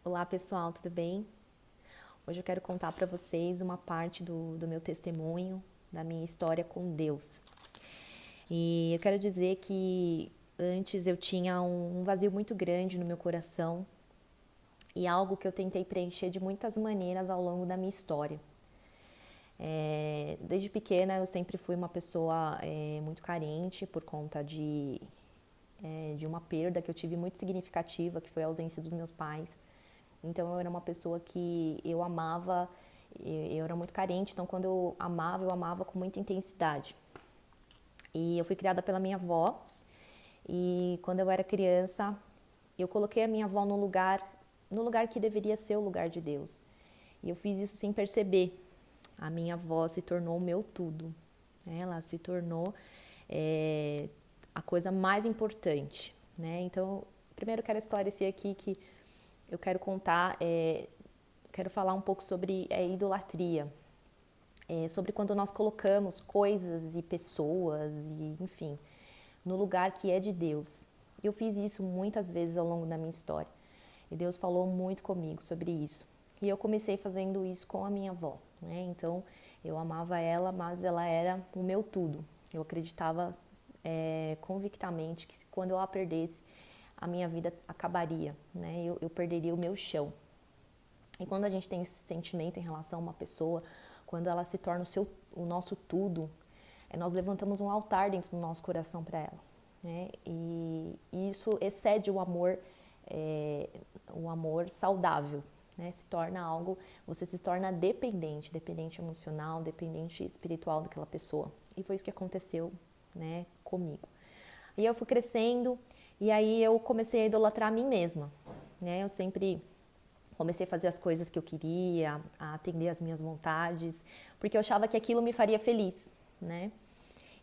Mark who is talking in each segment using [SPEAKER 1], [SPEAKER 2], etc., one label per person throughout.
[SPEAKER 1] Olá pessoal, tudo bem? Hoje eu quero contar para vocês uma parte do meu testemunho, da minha história com Deus. E eu quero dizer que antes eu tinha um vazio muito grande no meu coração e algo que eu tentei preencher de muitas maneiras ao longo da minha história. Desde pequena eu sempre fui uma pessoa muito carente por conta de uma perda que eu tive muito significativa, que foi a ausência dos meus pais. Então eu era uma pessoa que eu amava, eu era muito carente, então quando eu amava com muita intensidade. E eu fui criada pela minha avó, e quando eu era criança, eu coloquei a minha avó no lugar que deveria ser o lugar de Deus. E eu fiz isso sem perceber. A minha avó se tornou o meu tudo. Ela se tornou a coisa mais importante, né? Então, primeiro eu quero esclarecer aqui que eu quero contar, quero falar um pouco sobre idolatria, sobre quando nós colocamos coisas e pessoas, e, enfim, no lugar que é de Deus. Eu fiz isso muitas vezes ao longo da minha história, e Deus falou muito comigo sobre isso. E eu comecei fazendo isso com a minha avó, né? Então, eu amava ela, mas ela era o meu tudo. Eu acreditava convictamente que quando eu a perdesse, a minha vida acabaria, né? Eu perderia o meu chão. E quando a gente tem esse sentimento em relação a uma pessoa, quando ela se torna o nosso tudo, nós levantamos um altar dentro do nosso coração para ela, né? E isso excede o amor saudável, né? Se torna algo, você se torna dependente emocional, dependente espiritual daquela pessoa. E foi isso que aconteceu, né, comigo. E eu fui crescendo, e aí eu comecei a idolatrar a mim mesma, né? Eu sempre comecei a fazer as coisas que eu queria, a atender as minhas vontades, porque eu achava que aquilo me faria feliz, né?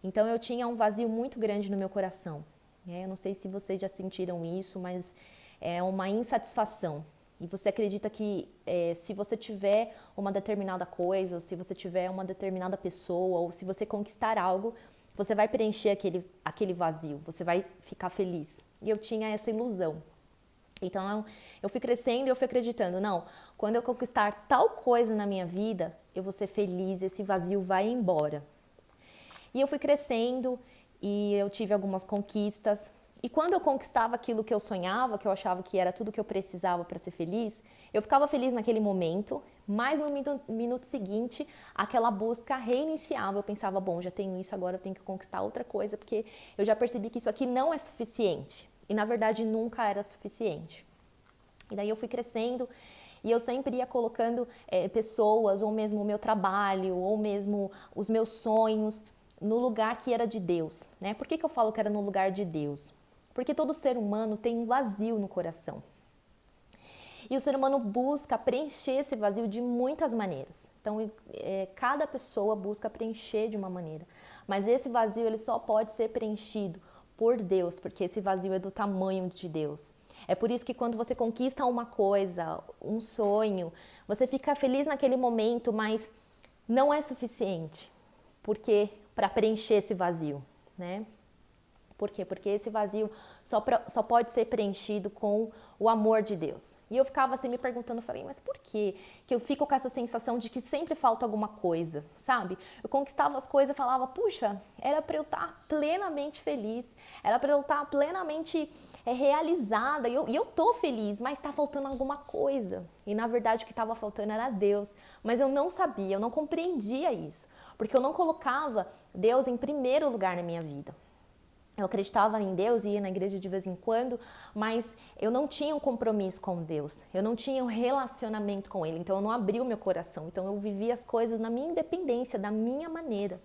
[SPEAKER 1] Então eu tinha um vazio muito grande no meu coração, né? Eu não sei se vocês já sentiram isso, mas é uma insatisfação. E você acredita que se você tiver uma determinada coisa, ou se você tiver uma determinada pessoa, ou se você conquistar algo, você vai preencher aquele vazio, você vai ficar feliz. E eu tinha essa ilusão. Então eu fui crescendo e eu fui acreditando, não, quando eu conquistar tal coisa na minha vida, eu vou ser feliz, esse vazio vai embora. E eu fui crescendo e eu tive algumas conquistas. E quando eu conquistava aquilo que eu sonhava, que eu achava que era tudo que eu precisava para ser feliz, eu ficava feliz naquele momento, mas no minuto seguinte, aquela busca reiniciava. Eu pensava, bom, já tenho isso, agora eu tenho que conquistar outra coisa, porque eu já percebi que isso aqui não é suficiente. E na verdade nunca era suficiente. E daí eu fui crescendo e eu sempre ia colocando pessoas, ou mesmo o meu trabalho, ou mesmo os meus sonhos, no lugar que era de Deus, né? Por que eu falo que era no lugar de Deus? Porque todo ser humano tem um vazio no coração. E o ser humano busca preencher esse vazio de muitas maneiras. Então, cada pessoa busca preencher de uma maneira. Mas esse vazio ele só pode ser preenchido por Deus, porque esse vazio é do tamanho de Deus. É por isso que quando você conquista uma coisa, um sonho, você fica feliz naquele momento, mas não é suficiente. Porque para preencher esse vazio, né? Por quê? Porque esse vazio só pode ser preenchido com o amor de Deus. E eu ficava assim me perguntando, falei, mas por quê? Que eu fico com essa sensação de que sempre falta alguma coisa, sabe? Eu conquistava as coisas e falava, puxa, era para eu estar plenamente feliz, era para eu estar plenamente realizada, e eu tô feliz, mas está faltando alguma coisa. E na verdade o que estava faltando era Deus, mas eu não sabia, eu não compreendia isso, porque eu não colocava Deus em primeiro lugar na minha vida. Eu acreditava em Deus e ia na igreja de vez em quando, mas eu não tinha um compromisso com Deus, eu não tinha um relacionamento com Ele, então eu não abri o meu coração, então eu vivia as coisas na minha independência, da minha maneira,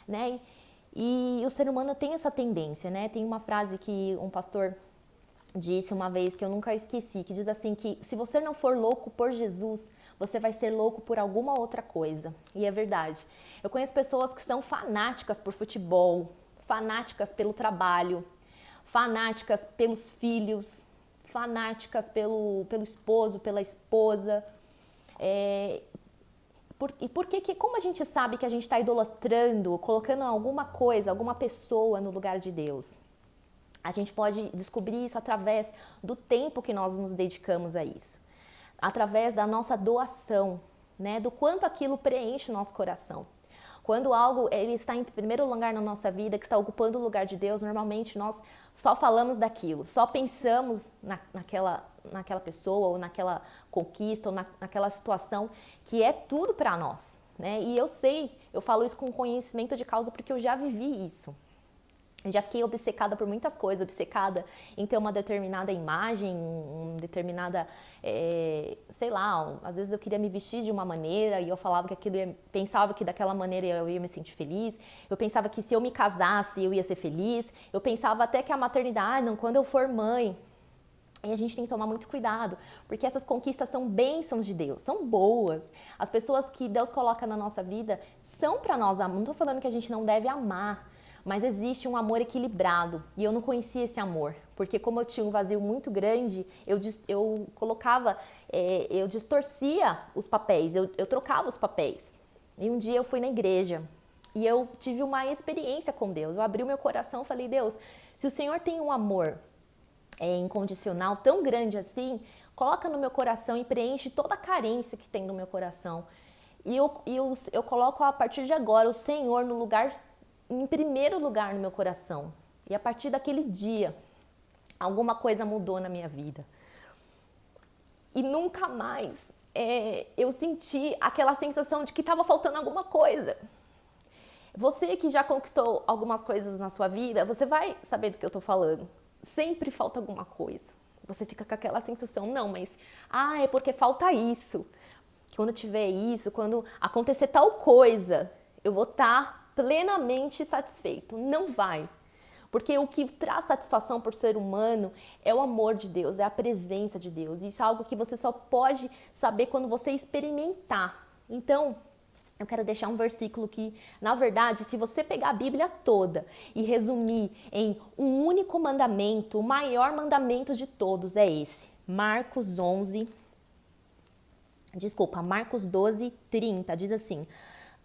[SPEAKER 1] né? E o ser humano tem essa tendência, né? Tem uma frase que um pastor disse uma vez que eu nunca esqueci, que diz assim que se você não for louco por Jesus, você vai ser louco por alguma outra coisa. E é verdade. Eu conheço pessoas que são fanáticas por futebol, fanáticas pelo trabalho, fanáticas pelos filhos, fanáticas pelo esposo, pela esposa. E por que, como a gente sabe que a gente está idolatrando, colocando alguma coisa, alguma pessoa no lugar de Deus? A gente pode descobrir isso através do tempo que nós nos dedicamos a isso. através da nossa doação, né? Do quanto aquilo preenche o nosso coração. Quando algo ele está em primeiro lugar na nossa vida, que está ocupando o lugar de Deus, normalmente nós só falamos daquilo, só pensamos naquela pessoa, ou naquela conquista, ou naquela situação que é tudo para nós, né? E eu falo isso com conhecimento de causa porque eu já vivi isso. Eu já fiquei obcecada por muitas coisas, obcecada em ter uma determinada imagem, uma determinada, sei lá, às vezes eu queria me vestir de uma maneira e eu falava que pensava que daquela maneira eu ia me sentir feliz. Eu pensava que se eu me casasse eu ia ser feliz. Eu pensava até que a maternidade, não, quando eu for mãe. E a gente tem que tomar muito cuidado, porque essas conquistas são bênçãos de Deus, são boas. As pessoas que Deus coloca na nossa vida são para nós amar. Não estou falando que a gente não deve amar, mas existe um amor equilibrado e eu não conhecia esse amor, porque como eu tinha um vazio muito grande, eu colocava, eu distorcia os papéis, eu trocava os papéis. E um dia eu fui na igreja e eu tive uma experiência com Deus, eu abri o meu coração e falei, Deus, se o Senhor tem um amor incondicional tão grande assim, coloca no meu coração e preenche toda a carência que tem no meu coração. E eu coloco a partir de agora o Senhor em primeiro lugar no meu coração. E a partir daquele dia, alguma coisa mudou na minha vida. E nunca mais eu senti aquela sensação de que estava faltando alguma coisa. Você que já conquistou algumas coisas na sua vida, você vai saber do que eu estou falando. Sempre falta alguma coisa. Você fica com aquela sensação, não, mas é porque falta isso. Quando tiver isso, quando acontecer tal coisa, eu vou estar plenamente satisfeito. Não vai. Porque o que traz satisfação por ser humano é o amor de Deus, é a presença de Deus. Isso é algo que você só pode saber quando você experimentar. Então, eu quero deixar um versículo que, na verdade, se você pegar a Bíblia toda e resumir em um único mandamento, o maior mandamento de todos é esse. Marcos 12:30, diz assim: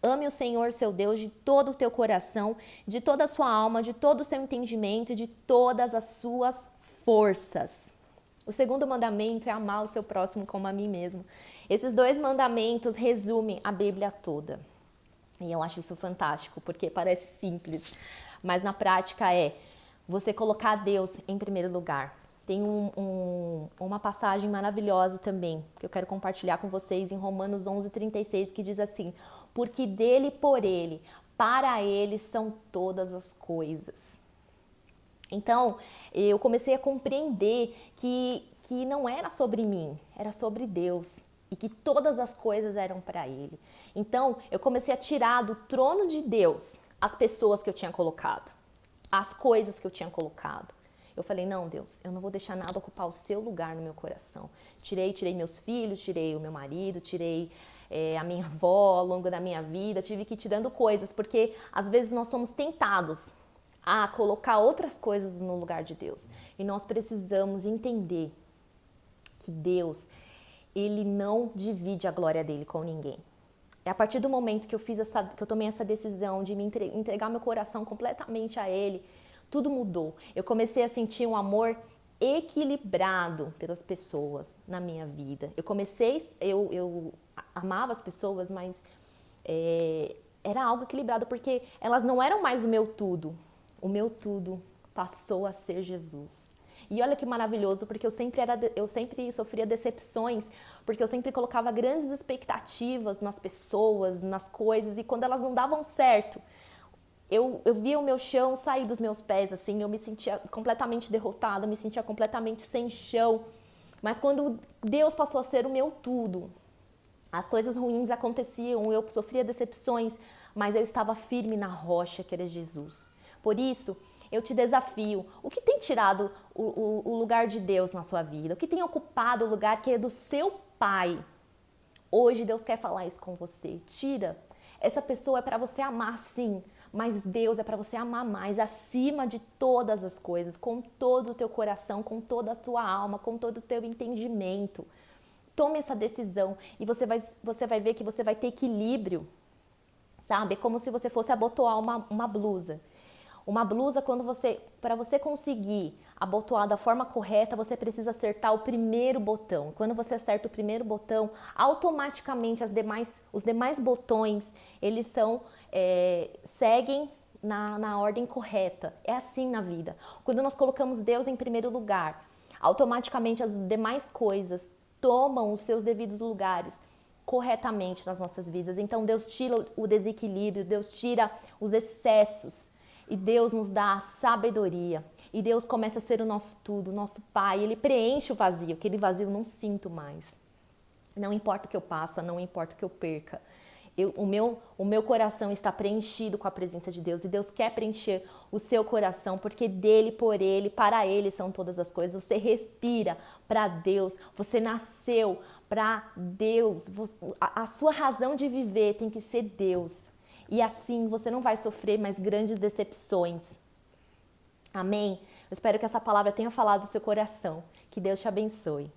[SPEAKER 1] ame o Senhor seu Deus de todo o teu coração, de toda a sua alma, de todo o seu entendimento e de todas as suas forças. O segundo mandamento é amar o seu próximo como a mim mesmo. Esses dois mandamentos resumem a Bíblia toda. E eu acho isso fantástico, porque parece simples, mas na prática é você colocar Deus em primeiro lugar. Tem uma passagem maravilhosa também, que eu quero compartilhar com vocês em Romanos 11:36, que diz assim: porque dele, por ele, para ele são todas as coisas. Então, eu comecei a compreender que não era sobre mim, era sobre Deus. E que todas as coisas eram para Ele. Então, eu comecei a tirar do trono de Deus as pessoas que eu tinha colocado, as coisas que eu tinha colocado. Eu falei, não, Deus, eu não vou deixar nada ocupar o seu lugar no meu coração. Tirei meus filhos, tirei o meu marido, tirei a minha avó ao longo da minha vida, tive que ir tirando coisas, porque às vezes nós somos tentados a colocar outras coisas no lugar de Deus. E nós precisamos entender que Deus, Ele não divide a glória dele com ninguém. É a partir do momento que eu tomei essa decisão de me entregar meu coração completamente a Ele, tudo mudou. Eu comecei a sentir um amor equilibrado pelas pessoas na minha vida. Eu amava as pessoas, mas era algo equilibrado, porque elas não eram mais o meu tudo. O meu tudo passou a ser Jesus. E olha que maravilhoso, porque eu sempre sofria decepções, porque eu sempre colocava grandes expectativas nas pessoas, nas coisas, e quando elas não davam certo, eu via o meu chão sair dos meus pés, assim, eu me sentia completamente derrotada, me sentia completamente sem chão. Mas quando Deus passou a ser o meu tudo, as coisas ruins aconteciam, eu sofria decepções, mas eu estava firme na rocha que era Jesus. Por isso, eu te desafio, o que tem tirado o lugar de Deus na sua vida? O que tem ocupado o lugar que é do seu Pai? Hoje Deus quer falar isso com você. Tira. Essa pessoa é para você amar, sim, mas Deus é para você amar mais, acima de todas as coisas, com todo o teu coração, com toda a tua alma, com todo o teu entendimento. Tome essa decisão e você vai ver que você vai ter equilíbrio, sabe? É como se você fosse abotoar uma blusa. Uma blusa, para você conseguir abotoar da forma correta, você precisa acertar o primeiro botão. Quando você acerta o primeiro botão, automaticamente os demais botões, eles seguem na ordem correta. É assim na vida. Quando nós colocamos Deus em primeiro lugar, automaticamente as demais coisas tomam os seus devidos lugares corretamente nas nossas vidas. Então Deus tira o desequilíbrio, Deus tira os excessos e Deus nos dá a sabedoria. E Deus começa a ser o nosso tudo, o nosso Pai. Ele preenche o vazio, aquele vazio eu não sinto mais. Não importa o que eu passe, não importa o que eu perca. O meu coração está preenchido com a presença de Deus e Deus quer preencher o seu coração porque dele, por ele, para ele são todas as coisas. Você respira para Deus, você nasceu para Deus, a sua razão de viver tem que ser Deus. E assim você não vai sofrer mais grandes decepções. Amém? Eu espero que essa palavra tenha falado do seu coração. Que Deus te abençoe.